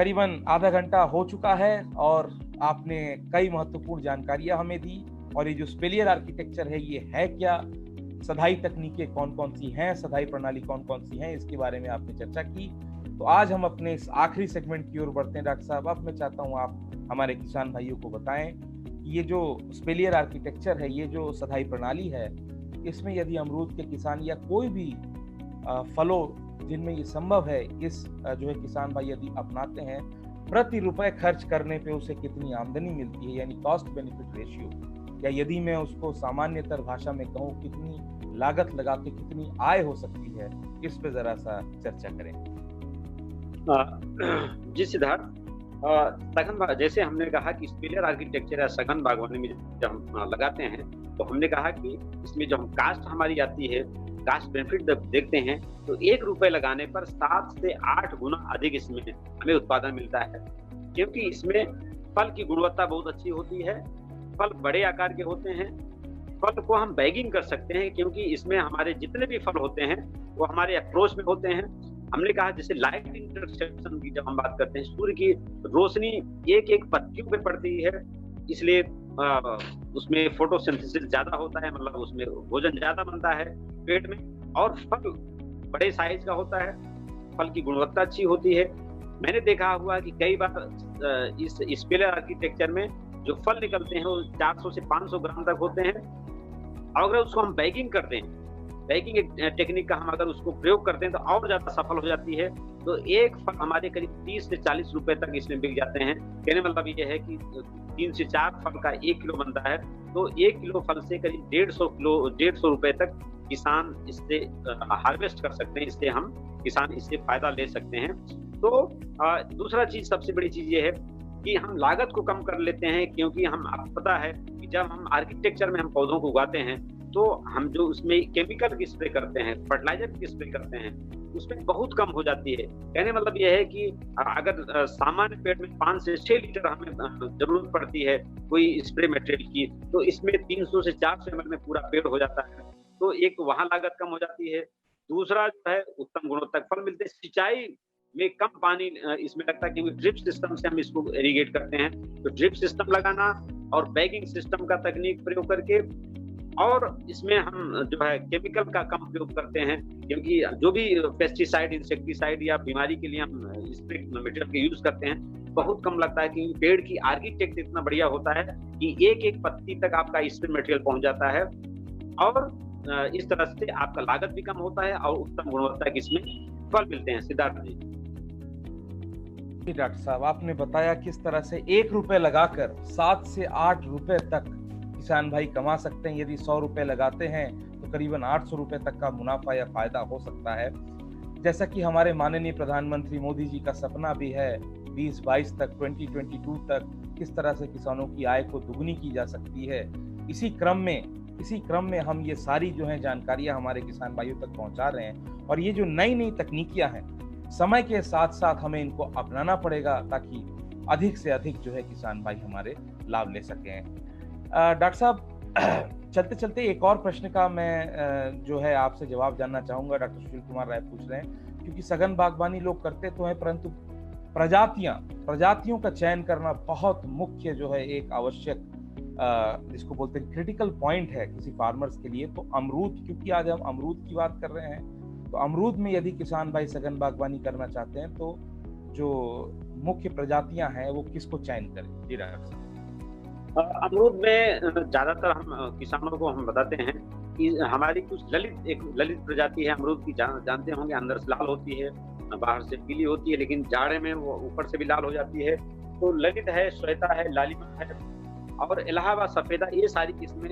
करीबन आधा घंटा हो चुका है और आपने कई महत्वपूर्ण जानकारियां हमें दी। और ये जो स्पेलियर आर्किटेक्चर है ये है क्या, सधाई तकनीकें कौन कौन सी हैं, सधाई प्रणाली कौन कौन सी हैं, इसके बारे में आपने चर्चा की। तो आज हम अपने इस आखिरी सेगमेंट की ओर बढ़ते हैं। डॉक्टर साहब, अब मैं चाहता हूँ आप हमारे किसान भाइयों को बताएं कि ये जो स्पेलियर आर्किटेक्चर है, ये जो सधाई प्रणाली है, इसमें यदि अमरूद के किसान या कोई भी फलों जिनमें ये संभव है, इस जो है किसान भाई यदि अपनाते हैं, प्रति रुपए खर्च करने पे उसे कितनी आमदनी मिलती है, यानी कॉस्ट बेनिफिट रेशियो, या यदि मैं उसको सामान्यतर भाषा में कहूँ कितनी लागत लगा के कितनी आय हो सकती है, इस पे जरा सा चर्चा करें। जी सिद्धार्थ, सघन जैसे हमने कहा कि स्पेलियर आर्किटेक्चर या सघन बागवानी में जब हम लगाते हैं तो हमने कहा कि इसमें जो हम कास्ट हमारी आती है, कास्ट बेनिफिट जब देखते हैं तो 1 रुपए लगाने पर 7 से 8 गुना अधिक इसमें हमें उत्पादन मिलता है, क्योंकि इसमें फल की गुणवत्ता बहुत अच्छी होती है, फल बड़े आकार के होते हैं, फल को हम बैगिंग कर सकते हैं, क्योंकि इसमें हमारे जितने भी फल होते हैं वो हमारे अप्रोच में होते हैं। हमने कहा जैसे लाइट इंटरसेप्शन की जब हम बात करते हैं, सूर्य की रोशनी एक एक पत्तियों पे पड़ती है, इसलिए उसमें फोटोसिंथेसिस ज्यादा होता है, मतलब उसमें भोजन ज्यादा बनता है पेट में, और फल बड़े साइज का होता है, फल की गुणवत्ता अच्छी होती है। मैंने देखा हुआ कि कई बार इस स्पेलियर आर्किटेक्चर में जो फल निकलते हैं वो 400 से 500 ग्राम तक होते हैं। और अगर उसको हम बैगिंग करते हैं, बैगिंग टेक्निक का हम अगर उसको प्रयोग करते हैं तो और ज्यादा सफल हो जाती है। तो एक फल हमारे करीब 30 से 40 रुपए तक इसमें बिक जाते हैं। कहने मतलब ये है कि 3 से 4 फल का 1 किलो बनता है, तो 1 किलो फल से करीब 150 रुपए तक किसान इससे हार्वेस्ट कर सकते हैं, इससे हम किसान इससे फायदा ले सकते हैं। तो दूसरा चीज, सबसे बड़ी चीज ये है कि हम लागत को कम कर लेते हैं, क्योंकि हम आपको पता है कि जब हम आर्किटेक्चर में हम पौधों को उगाते हैं तो हम जो उसमें केमिकल की स्प्रे करते हैं, फर्टिलाइजर की स्प्रे करते हैं, उसमें बहुत कम हो जाती है। कहने मतलब यह है कि अगर सामान्य पेड़ में 5 से 6 लीटर हमें जरूरत पड़ती है कोई स्प्रे मटेरियल की, तो इसमें 300 से 400 ml में पूरा पेड़ हो जाता है। तो एक वहां लागत कम हो जाती है। दूसरा जो है, उत्तम गुणवत्ता फल मिलते हैं। सिंचाई में कम पानी इसमें लगता है, क्योंकि ड्रिप सिस्टम से हम इसको इरिगेट करते हैं। तो ड्रिप सिस्टम लगाना और बैगिंग सिस्टम का तकनीक प्रयोग करके, और इसमें हम जो है केमिकल का कम प्रयोग करते हैं, क्योंकि जो भी पेस्टिसाइड, इंसेक्टिसाइड या बीमारी के लिए हम स्प्रे मटेरियल के यूज करते हैं, बहुत कम लगता है, क्योंकि पेड़ की आर्किटेक्ट इतना बढ़िया होता है कि एक एक पत्ती तक आपका स्प्रे मटेरियल पहुंच जाता है, और इस तरह से आपका लागत भी कम होता है और उत्तम गुणवत्ता के इसमें फल मिलते हैं। सिद्धार्थ जी। डॉक्टर साहब, आपने बताया किस तरह से 1 रुपए लगाकर 7 से 8 रुपए तक किसान भाई कमा सकते हैं। यदि 100 रुपए लगाते हैं तो करीबन 800 रुपए तक का मुनाफा या फायदा हो सकता है। जैसा कि हमारे माननीय प्रधानमंत्री मोदी जी का सपना भी है 2022 तक, 2022 तक किस तरह से किसानों की आय को दुगनी की जा सकती है। इसी क्रम में हम ये सारी जो है जानकारियां हमारे किसान भाइयों तक पहुंचा रहे हैं। और ये जो नई नई तकनीकियां हैं, समय के साथ साथ हमें इनको अपनाना पड़ेगा, ताकि अधिक से अधिक जो है किसान भाई हमारे लाभ ले सकें। डॉक्टर साहब, चलते चलते एक और प्रश्न का मैं जो है आपसे जवाब जानना चाहूंगा। डॉक्टर सुशील कुमार राय पूछ रहे हैं, क्योंकि सघन बागवानी लोग करते तो हैं, परंतु प्रजातियों का चयन करना बहुत मुख्य जो है एक आवश्यक जिसको बोलते हैं क्रिटिकल पॉइंट है किसी फार्मर्स के लिए। तो अमरूद, क्योंकि आज हम अमरूद की बात कर रहे हैं, तो अमरूद में यदि किसान भाई सघन बागवानी करना चाहते हैं तो जो मुख्य प्रजातियां हैं वो किसको चयन करें? जी डॉक्टर साहब। अमरूद में ज्यादातर हम किसानों को हम बताते हैं कि हमारी कुछ ललित प्रजाति है अमरूद की, जानते होंगे, अंदर से लाल होती है, बाहर से पीली होती है, लेकिन जाड़े में वो ऊपर से भी लाल हो जाती है। तो ललित है, श्वेता है, लालिमा है और इलाहाबाद सफेदा, ये सारी किस्में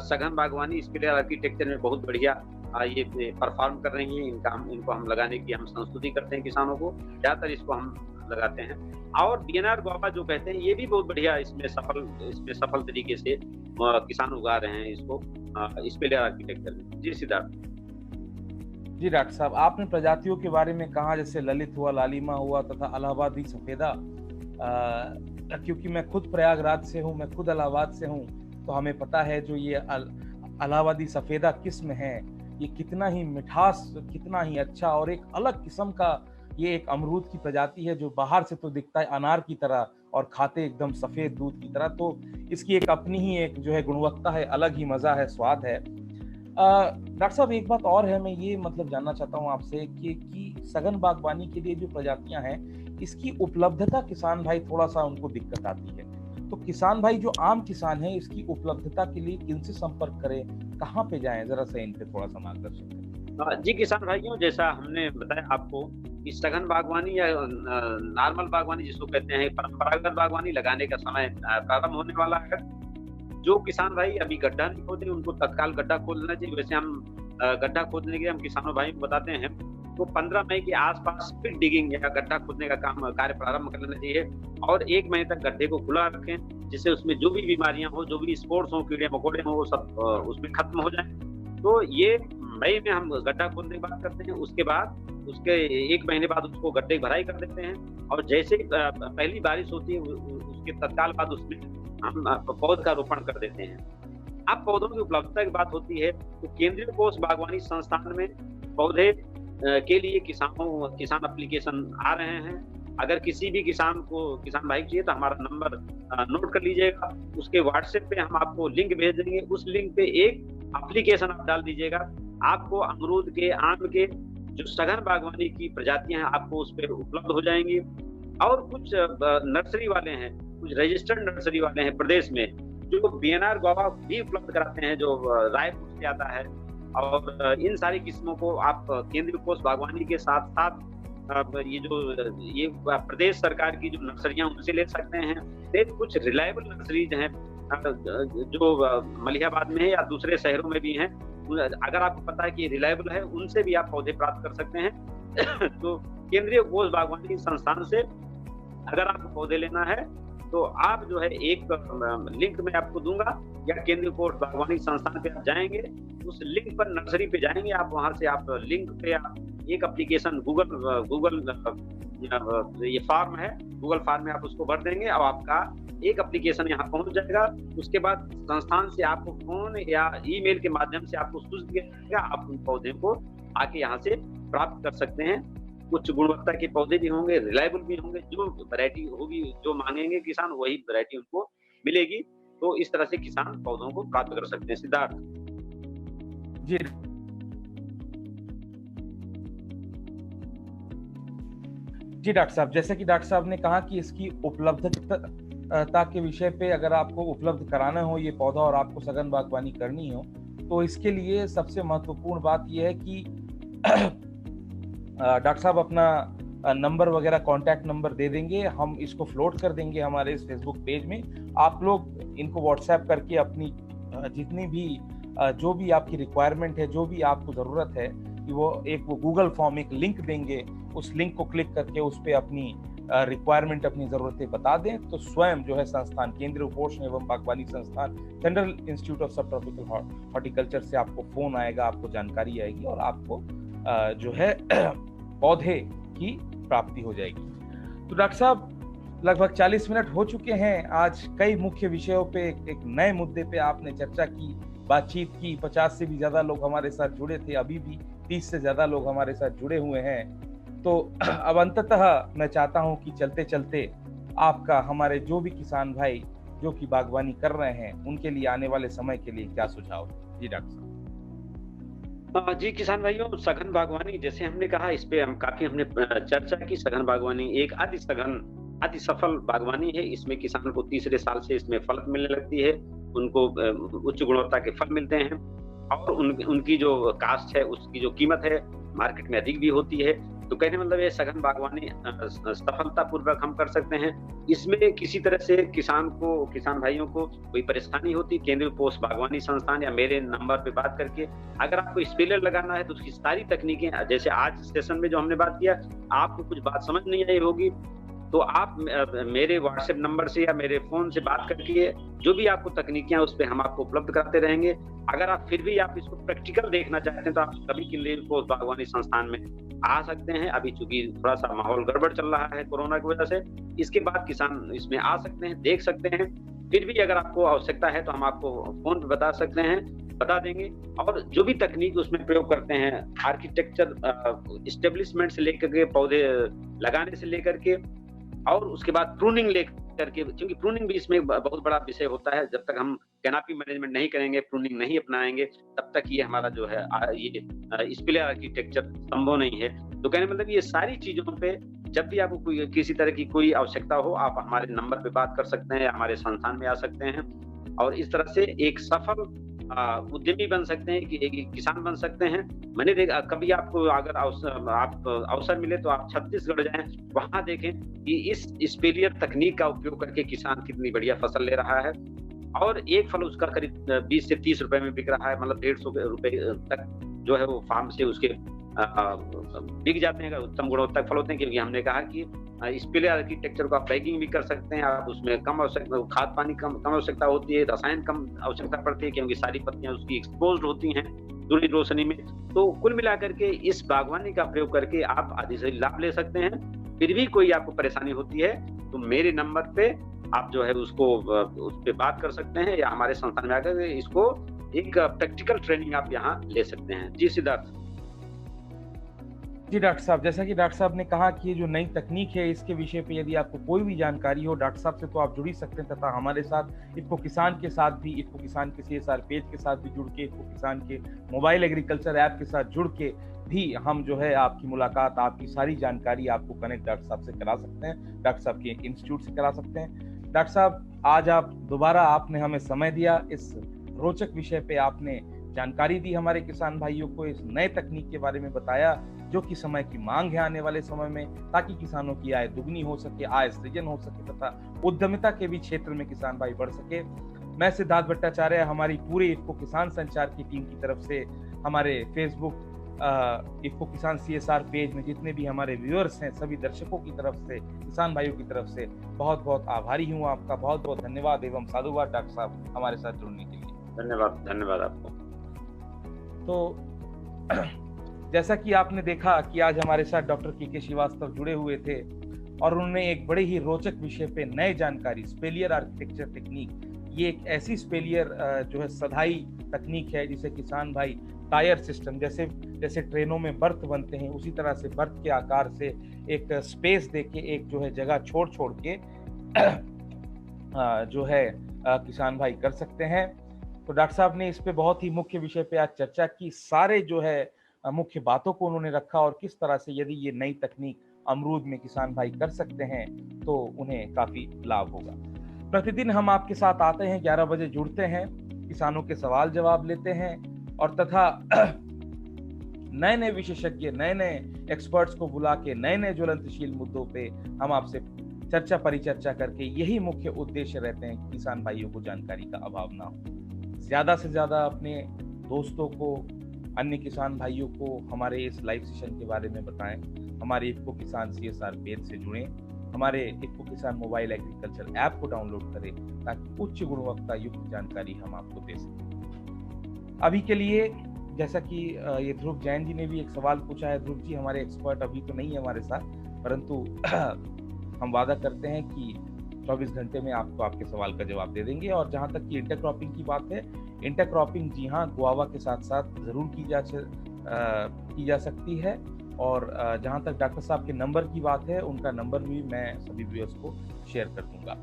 सघन बागवानी स्पेलियर आर्किटेक्चर में बहुत बढ़िया ये परफॉर्म कर रही हैं। इनको हम लगाने की हम संस्तुति करते हैं किसानों को, ज्यादातर इसको हम लगाते हैं। और डीएनआर गुआवा जो कहते हैं, ये भी बहुत बढ़िया इसमें सफल तरीके से किसान उगा रहे हैं इसको स्पेलियर आर्किटेक्चर में। जी सिद्धार्थ। जी डॉक्टर साहब, आपने प्रजातियों के बारे में कहा, जैसे ललित हुआ, लालिमा हुआ तथा इलाहाबादी सफेदा। क्योंकि मैं खुद प्रयागराज से हूँ, मैं खुद इलाहाबाद से हूँ, तो हमें पता है जो ये इलाहाबादी सफेदा किस्म है, ये कितना ही मिठास, कितना ही अच्छा और एक अलग किस्म का ये एक अमरूद की प्रजाति है जो बाहर से तो दिखता है अनार की तरह और खाते एकदम सफेद दूध की तरह, तो इसकी एक अपनी ही एक जो है गुणवत्ता है, अलग ही मजा है, स्वाद है। डॉक्टर साहब एक बात और है, मैं ये मतलब जानना चाहता हूँ आपसे कि सघन बागवानी के लिए जो प्रजातियां हैं इसकी उपलब्धता किसान भाई थोड़ा सा उनको दिक्कत आती है, तो किसान भाई जो आम किसान है इसकी उपलब्धता के लिए किनसे संपर्क करें, कहाँ पे जाएं, जरा सा इन पे थोड़ा सा मार्गदर्शन करें। जी किसान भाइयों, जैसा हमने बताया आपको कि सघन बागवानी या नॉर्मल बागवानी जिसको कहते हैं, परंपरागत बागवानी लगाने का समय प्रारंभ होने वाला है। जो किसान भाई अभी गड्ढा नहीं खोदे उनको तत्काल गड्ढा खोद लेना चाहिए। वैसे हम गड्ढा खोदने के लिए हम किसानों भाई को बताते हैं तो 15 मई के आसपास फिर डिगिंग या गड्ढा खोदने का कार्य प्रारंभ कर लेना चाहिए और 1 महीने तक गड्ढे को खुला रखें, जिससे उसमें जो भी बीमारियां हो, जो भी स्पोर्ट्स हो, कीड़े मकोड़े हो, वो सब उसमें खत्म हो जाए। तो ये मई में हम गड्ढा खोदने की बात करते हैं। उसके बाद उसके 1 महीने बाद उसको गड्ढे भराई कर देते हैं और जैसे पहली बारिश होती है उसके तत्काल बाद उसमें हम पौध का रोपण कर देते हैं। अब पौधों की उपलब्धता की बात होती है तो केंद्रीय कोष बागवानी संस्थान में पौधे के लिए किसान एप्लीकेशन आ रहे हैं। अगर किसी भी किसान भाई चाहिए तो हमारा नंबर नोट कर लीजिएगा। उसके व्हाट्सएप पे हम आपको लिंक भेज देंगे, उस लिंक पे एक एप्लीकेशन आप डाल दीजिएगा, आपको अमरूद के, आम के जो सघन बागवानी की प्रजातियां हैं आपको उस पर उपलब्ध हो जाएंगी। और कुछ नर्सरी वाले हैं, कुछ रजिस्टर्ड नर्सरी वाले हैं प्रदेश में जो बीएनआर गुआवा भी उपलब्ध कराते हैं, जो रायपुर से आता है। और इन सारी किस्मों को आप केंद्रीय कोष बागवानी के साथ साथ ये प्रदेश सरकार की जो नर्सरियां उनसे ले सकते हैं। कुछ रिलायबल नर्सरीज हैं जो मलिहाबाद में है या दूसरे शहरों में भी हैं, अगर आपको पता है कि रिलायबल है उनसे भी आप पौधे प्राप्त कर सकते हैं। तो केंद्रीय कोष बागवानी संस्थान से अगर आपको पौधे लेना है तो आप जो है एक लिंक मैं आपको दूंगा या केंद्रीय कोष बागवानी संस्थान पे आप जाएंगे, उस लिंक पर नर्सरी पे जाएंगे, आप वहां से आप लिंक पे एक एप्लीकेशन गूगल ये फॉर्म है, गूगल फॉर्म में आप उसको भर देंगे और आपका एक एप्लीकेशन यहाँ पहुंच जाएगा। उसके बाद संस्थान से आपको फोन या ईमेल के माध्यम से आपको सूचित किया जाएगा, आप उन पौधे को आके यहाँ से प्राप्त कर सकते हैं। उच्च गुणवत्ता के पौधे भी होंगे, रिलायबल भी होंगे, जो वैरायटी होगी, जो मांगेंगे किसान वही वैरायटी उनको मिलेगी। तो इस तरह से किसान पौधों को प्राप्त कर सकते हैं। सिद्धार्थ जी जी डॉक्टर साहब, जैसे कि डॉक्टर साहब ने कहा कि इसकी उपलब्धता के विषय पे अगर आपको उपलब्ध कराना हो ये पौधा और आपको सघन बागवानी करनी हो तो इसके लिए सबसे महत्वपूर्ण बात यह है कि डॉक्टर साहब अपना नंबर वगैरह कॉन्टैक्ट नंबर दे देंगे, हम इसको फ्लोट कर देंगे हमारे इस फेसबुक पेज में। आप लोग इनको व्हाट्सएप करके अपनी जितनी भी जो भी आपकी रिक्वायरमेंट है, जो भी आपको ज़रूरत है, कि वो गूगल फॉर्म एक लिंक देंगे, उस लिंक को क्लिक करके उस पर अपनी रिक्वायरमेंट, अपनी ज़रूरतें बता दें तो स्वयं जो है संस्थान, केंद्रीय उपोषण एवं बागवानी संस्थान, सेंट्रल इंस्टीट्यूट ऑफ सब ट्रॉपिकल हॉर्टिकल्चर से आपको फोन आएगा, आपको जानकारी आएगी और आपको जो है पौधे की प्राप्ति हो जाएगी। तो डॉक्टर साहब लगभग 40 मिनट हो चुके हैं। आज कई मुख्य विषयों पे एक नए मुद्दे पे आपने चर्चा की, बातचीत की। 50 से भी ज्यादा लोग हमारे साथ जुड़े थे, अभी भी 30 से ज्यादा लोग हमारे साथ जुड़े हुए हैं। तो अब अंततः मैं चाहता हूं कि चलते चलते आपका हमारे जो भी किसान भाई जो कि बागवानी कर रहे हैं उनके लिए आने वाले समय के लिए क्या सुझाव है? जी डॉक्टर साहब। जी किसान भाइयों, सघन बागवानी जैसे हमने कहा, इस पे हम काफी हमने चर्चा की। सघन बागवानी एक अति सफल बागवानी है। इसमें किसान को तीसरे साल से इसमें फल मिलने लगती है, उनको उच्च गुणवत्ता के फल मिलते हैं और उनकी जो कास्ट है, उसकी जो कीमत है मार्केट में अधिक भी होती है। तो कहने मतलब ये सघन बागवानी सफलता पूर्वक हम कर सकते हैं। इसमें किसी तरह से किसान भाइयों को कोई परेशानी होती, केंद्रीय कोष बागवानी संस्थान या मेरे नंबर पे बात करके, अगर आपको स्पेलर लगाना है तो उसकी सारी तकनीकें, जैसे आज सेशन में जो हमने बात किया, आपको कुछ बात समझ नहीं आई होगी तो आप मेरे व्हाट्सएप नंबर से या मेरे फोन से बात करके जो भी आपको तकनीकियां उस पर हम आपको उपलब्ध कराते रहेंगे। अगर आप फिर भी आप इसको प्रैक्टिकल देखना चाहते हैं तो आप कभी केंद्रीय कोष बागवानी संस्थान में आ सकते हैं। अभी चूंकि थोड़ा सा माहौल गड़बड़ चल रहा है कोरोना की वजह से, इसके बाद किसान इसमें आ सकते हैं, देख सकते हैं। फिर भी अगर आपको आवश्यकता है तो हम आपको फोन पे बता सकते हैं बता देंगे। और जो भी तकनीक उसमें प्रयोग करते हैं, आर्किटेक्चर एस्टेब्लिशमेंट से लेकर के पौधे लगाने से लेकर के, और उसके बाद प्रूनिंग लेकर के, क्योंकि प्रूनिंग भी इसमें बहुत बड़ा विषय होता है। जब तक हम कैनोपी मैनेजमेंट नहीं करेंगे, प्रूनिंग नहीं अपनाएंगे, तब तक ये हमारा जो है ये स्पिलर आर्किटेक्चर संभव नहीं है। तो कहने मतलब ये सारी चीजों पे जब भी आपको कोई किसी तरह की कोई आवश्यकता हो, आप हमारे नंबर पे बात कर सकते हैं, हमारे संस्थान में आ सकते हैं, और इस तरह से एक सफल उद्यमी बन सकते हैं, कि एक किसान बन सकते हैं। मैंने देखा, कभी आपको अगर अवसर मिले तो आप छत्तीसगढ़ जाएं, वहां देखें कि इस स्पेलियर तकनीक का उपयोग करके किसान कितनी बढ़िया फसल ले रहा है, और एक फल उसका करीब 20 से 30 रुपए में बिक रहा है। मतलब 150 रुपए तक जो है वो फार्म से उसके बिक जाते हैं, उत्तम गुणवत्ता फल होते हैं। क्योंकि हमने कहा कि स्पिलर आर्किटेक्चर को आप पैकिंग भी कर सकते हैं, आप उसमें कम आवश्यकता, खाद पानी कम आवश्यकता होती है, रसायन कम आवश्यकता पड़ती है, क्योंकि सारी पत्तियां उसकी एक्सपोज्ड होती हैं सूर्य रोशनी में। तो कुल मिलाकर के इस बागवानी का प्रयोग करके आप आदि से लाभ ले सकते हैं। फिर भी कोई आपको परेशानी होती है तो मेरे नंबर पे आप जो है उसको उस पे बात कर सकते हैं, या हमारे संस्थान में आकर इसको एक प्रैक्टिकल ट्रेनिंग आप यहाँ ले सकते हैं। जी सिद्धार्थ। जी डॉक्टर साहब, जैसा कि डॉक्टर साहब ने कहा कि ये जो नई तकनीक है इसके विषय पे यदि आपको कोई भी जानकारी हो, डॉक्टर साहब से तो आप जुड़ ही सकते हैं, तथा हमारे साथ इफ्को किसान के साथ भी, इफ्को किसान के CSR पेज के साथ भी जुड़ के, इफ्को किसान के मोबाइल एग्रीकल्चर ऐप के साथ जुड़ के भी हम जो है आपकी मुलाकात, आपकी सारी जानकारी आपको कनेक्ट डॉक्टर साहब से करा सकते हैं, डॉक्टर साहब के एक इंस्टीट्यूट से करा सकते हैं। डॉक्टर साहब, आज आप दोबारा आपने हमें समय दिया, इस रोचक विषय पे आपने जानकारी दी हमारे किसान भाइयों को, इस नए तकनीक के बारे में बताया जो कि समय की मांग है आने वाले समय में, ताकि किसानों की आय दुगनी हो सके, आय सृजन हो सके, तथा उद्यमिता के भी क्षेत्र में किसान भाई बढ़ सके। मैं सिद्धार्थ भट्टाचार्य, हमारी पूरी इफ्को किसान संचार की टीम की तरफ से, हमारे फेसबुक इफ्को किसान CSR पेज में जितने भी हमारे व्यूअर्स हैं, सभी दर्शकों की तरफ से, किसान भाइयों की तरफ से बहुत बहुत आभारी हूँ। आपका बहुत बहुत धन्यवाद एवं साधुवाद डॉक्टर साहब हमारे साथ जुड़ने के लिए। धन्यवाद आपको। तो जैसा कि आपने देखा कि आज हमारे साथ डॉक्टर के श्रीवास्तव जुड़े हुए थे, और उन्होंने एक बड़े ही रोचक विषय पे नए जानकारी, स्पेलियर आर्किटेक्चर टेक्निक, ये एक ऐसी स्पेलियर जो है सधाई तकनीक है जिसे किसान भाई टायर सिस्टम, जैसे ट्रेनों में बर्थ बनते हैं, उसी तरह से बर्थ के आकार से एक स्पेस देके, एक जो है जगह छोड़ के जो है किसान भाई कर सकते हैं। तो डॉक्टर साहब ने इस पे बहुत ही मुख्य विषय पे आज चर्चा की, सारे जो है मुख्य बातों को उन्होंने रखा, और किस तरह से यदि ये नई तकनीक अमरूद में किसान भाई कर सकते हैं तो उन्हें काफी लाभ होगा। प्रतिदिन हम आपके साथ आते हैं, 11 बजे जुड़ते हैं, किसानों के सवाल जवाब लेते हैं, और तथा नए नए विशेषज्ञ, नए नए एक्सपर्ट्स को बुला के नए नए ज्वलंतशील मुद्दों पे हम आपसे चर्चा परिचर्चा करके, यही मुख्य उद्देश्य रहते हैं कि किसान भाइयों को जानकारी का अभाव ना हो। ज्यादा से ज्यादा अपने दोस्तों को, अन्य किसान भाइयों को हमारे इस लाइव सेशन के बारे में बताएं, हमारे इफ्को किसान CSR पेज से जुड़ें, हमारे इफ्को किसान मोबाइल एग्रीकल्चर ऐप को डाउनलोड करें, ताकि उच्च गुणवत्ता युक्त जानकारी हम आपको दे सकें। अभी के लिए, जैसा कि ये ध्रुव जैन जी ने भी एक सवाल पूछा है, ध्रुव जी हमारे एक्सपर्ट अभी तो नहीं है हमारे साथ, परंतु हम वादा करते हैं कि 24 घंटे में आपको आपके सवाल का जवाब दे देंगे। और जहां तक कि इंटरक्रॉपिंग की बात है, इंटरक्रॉपिंग जी हाँ गुआवा के साथ साथ जरूर की जा सकती है। और जहां तक डॉक्टर साहब के नंबर की बात है, उनका नंबर भी मैं सभी व्यूअर्स को शेयर कर दूंगा।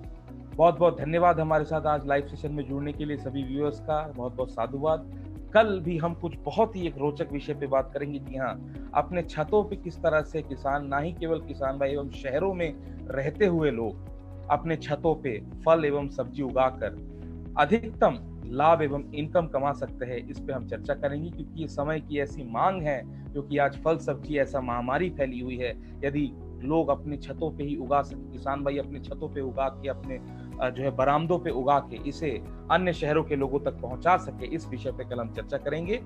बहुत बहुत धन्यवाद हमारे साथ आज लाइव सेशन में जुड़ने के लिए सभी व्यूअर्स का, बहुत बहुत साधुवाद। कल भी हम कुछ बहुत ही एक रोचक विषय पे बात करेंगे कि हाँ, अपने छतों पे किस तरह से किसान, ना ही केवल किसान भाई एवं शहरों में रहते हुए लोग अपने छतों पे फल एवं सब्जी उगाकर अधिकतम लाभ एवं इनकम कमा सकते हैं, इस पे हम चर्चा करेंगे। क्योंकि ये समय की ऐसी मांग है, क्योंकि आज फल सब्जी ऐसा महामारी फैली हुई है, यदि लोग अपने छतों पे ही उगा सके, किसान भाई अपने छतों पे उगा के, अपने जो है बरामदों पे उगा के इसे अन्य शहरों के लोगों तक पहुंचा सके, इस विषय पे कल हम चर्चा करेंगे।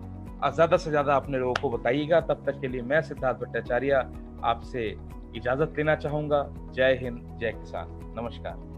ज्यादा से ज्यादा अपने लोगों को बताइएगा। तब तक के लिए मैं सिद्धार्थ भट्टाचार्य आपसे इजाजत लेना चाहूंगा। जय हिंद, जय किसान, नमस्कार।